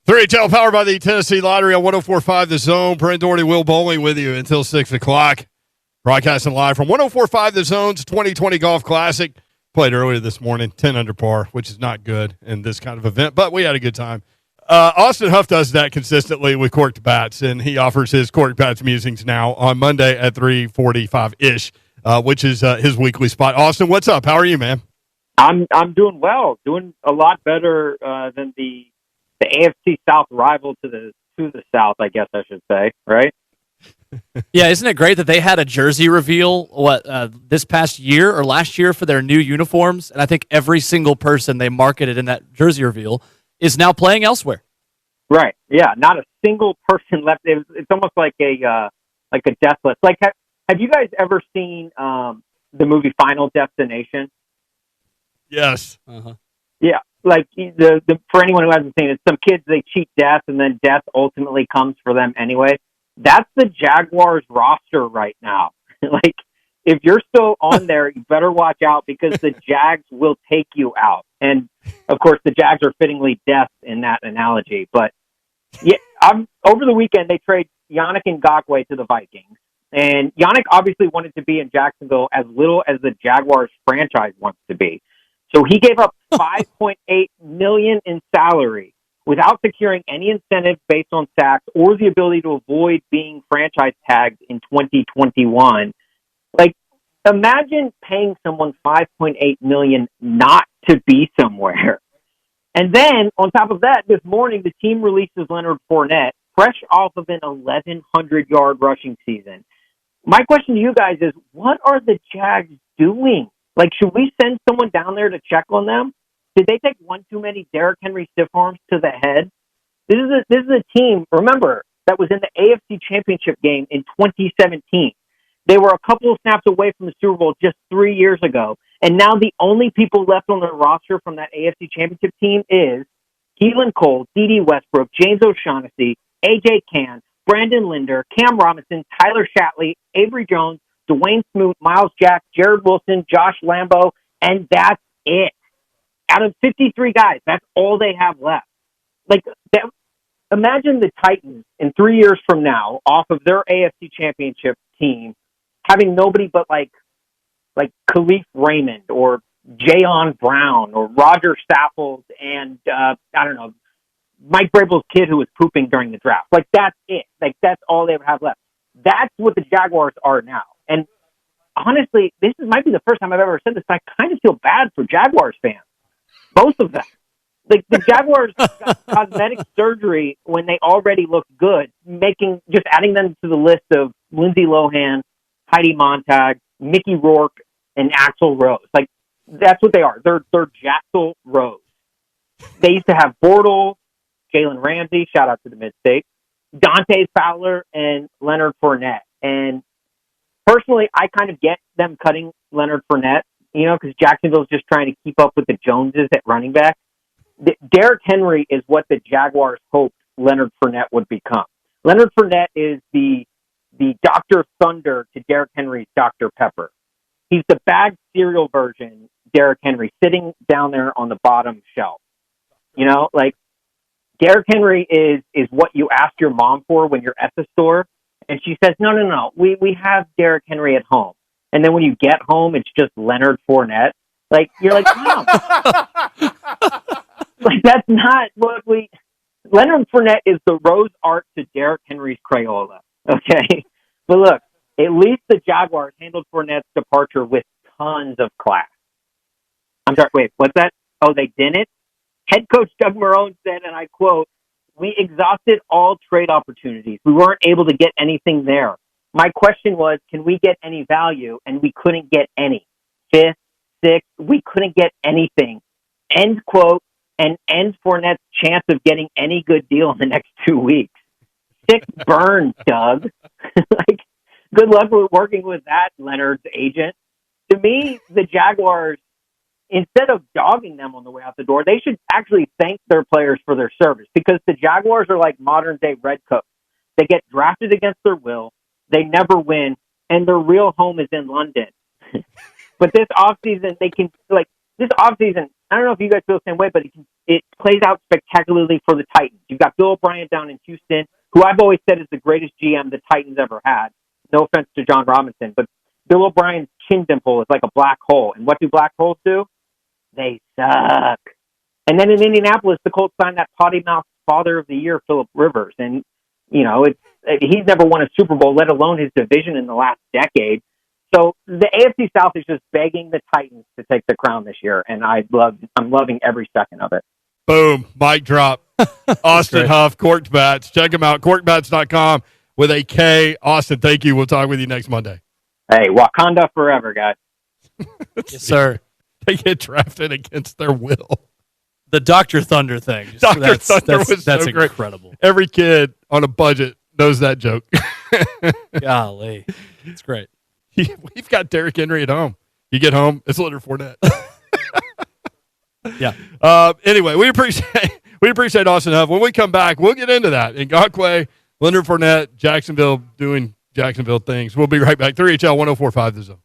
3HL powered by the Tennessee Lottery on 104.5 The Zone. Brent Doherty, Will Bowling with you until 6 o'clock. Broadcasting live from 104.5 The Zone's 2020 Golf Classic. Played earlier this morning, 10 under par, which is not good in this kind of event, but we had a good time. Austin Huff does that consistently with Korked Bats, and he offers his Korked Bats musings now on Monday at 3:45-ish, which is his weekly spot. Austin, what's up? How are you, man? I'm doing well, doing a lot better than the AFC South rival to the South, I guess I should say, right? Yeah, isn't it great that they had a jersey reveal this past year or last year for their new uniforms, and I think every single person they marketed in that jersey reveal is now playing elsewhere. Right. Yeah. Not a single person left. It's almost like a death list. Like, have you guys ever seen the movie Final Destination? Yes. Uh-huh. Yeah. Like for anyone who hasn't seen it, some kids, they cheat death and then death ultimately comes for them anyway. That's the Jaguars roster right now. Like, if you're still on there, you better watch out because the Jags will take you out. And of course, the Jags are fittingly death in that analogy. But yeah, over the weekend, they trade Yannick Ngakoue to the Vikings. And Yannick obviously wanted to be in Jacksonville as little as the Jaguars franchise wants to be. So he gave up $5.8 million in salary without securing any incentive based on sacks or the ability to avoid being franchise tagged in 2021. Like, imagine paying someone $5.8 million not to be somewhere. And then, on top of that, this morning, the team releases Leonard Fournette, fresh off of an 1,100-yard rushing season. My question to you guys is, what are the Jags doing? Like, should we send someone down there to check on them? Did they take one too many Derrick Henry stiff arms to the head? This is a team, remember, that was in the AFC Championship game in 2017. They were a couple of snaps away from the Super Bowl just 3 years ago. And now the only people left on their roster from that AFC Championship team is Keelan Cole, D.D. Westbrook, James O'Shaughnessy, A.J. Cann, Brandon Linder, Cam Robinson, Tyler Shatley, Avery Jones, Dwayne Smoot, Miles Jack, Jared Wilson, Josh Lambo, and that's it. Out of 53 guys, that's all they have left. Like, imagine the Titans in 3 years from now, off of their AFC Championship team, having nobody but like Khalif Raymond or Jayon Brown or Roger Stafford and I don't know, Mike Vrabel's kid who was pooping during the draft. Like, that's it. Like, that's all they have left. That's what the Jaguars are now. And honestly, this might be the first time I've ever said this, but I kind of feel bad for Jaguars fans. Both of them. Like, the Jaguars got cosmetic surgery when they already looked good, just adding them to the list of Lindsay Lohan, Heidi Montag, Mickey Rourke, and Axl Rose. Like, that's what they are. They're Jaxl Rose. They used to have Bortles, Jalen Ramsey, shout out to the Mid-State, Dante Fowler, and Leonard Fournette. And personally, I kind of get them cutting Leonard Fournette, because Jacksonville's just trying to keep up with the Joneses at running back. Derrick Henry is what the Jaguars hoped Leonard Fournette would become. Leonard Fournette is the Dr. Thunder to Derrick Henry's Dr. Pepper. He's the bagged cereal version, Derrick Henry, sitting down there on the bottom shelf. Like, Derrick Henry is what you ask your mom for when you're at the store, and she says, no, we have Derrick Henry at home. And then when you get home, it's just Leonard Fournette. Like, you're like, Mom. Like, that's not what Leonard Fournette is the rose art to Derrick Henry's Crayola. Okay? But look, at least the Jaguars handled Fournette's departure with tons of class. I'm sorry, wait, what's that? Oh, they didn't? Head coach Doug Marrone said, and I quote, "We exhausted all trade opportunities. We weren't able to get anything there. My question was, can we get any value? And we couldn't get any. Fifth, sixth, we couldn't get anything." End quote, and ends Fournette's chance of getting any good deal in the next 2 weeks. Sick burn, Doug. Like, good luck with working with that, Leonard's agent. To me, the Jaguars, instead of dogging them on the way out the door, they should actually thank their players for their service, because the Jaguars are like modern-day Redcoats. They get drafted against their will, they never win, and their real home is in London. But this offseason, I don't know if you guys feel the same way, but it plays out spectacularly for the Titans. You've got Bill O'Brien down in Houston, who I've always said is the greatest GM the Titans ever had. No offense to John Robinson, but Bill O'Brien's chin dimple is like a black hole. And what do black holes do? They suck. And then in Indianapolis, the Colts signed that potty mouth father of the year, Phillip Rivers. And, he's never won a Super Bowl, let alone his division in the last decade. So the AFC South is just begging the Titans to take the crown this year. And I'm loving every second of it. Boom. Mic drop. Austin Huff, Korked Bats. Check him out. KorkedBats.com with a K. Austin, thank you. We'll talk with you next Monday. Hey, Wakanda forever, guys. Yes, sir. They get drafted against their will. The Dr. Thunder thing. Dr. Thunder was that's so great. Incredible. Every kid on a budget knows that joke. Golly. It's great. We've got Derrick Henry at home. You get home, it's Leonard Fournette. Yeah. Anyway, we appreciate Austin Huff. When we come back, we'll get into that. Ngakoue, Leonard Fournette, Jacksonville doing Jacksonville things. We'll be right back. 3HL 104.5 The Zone.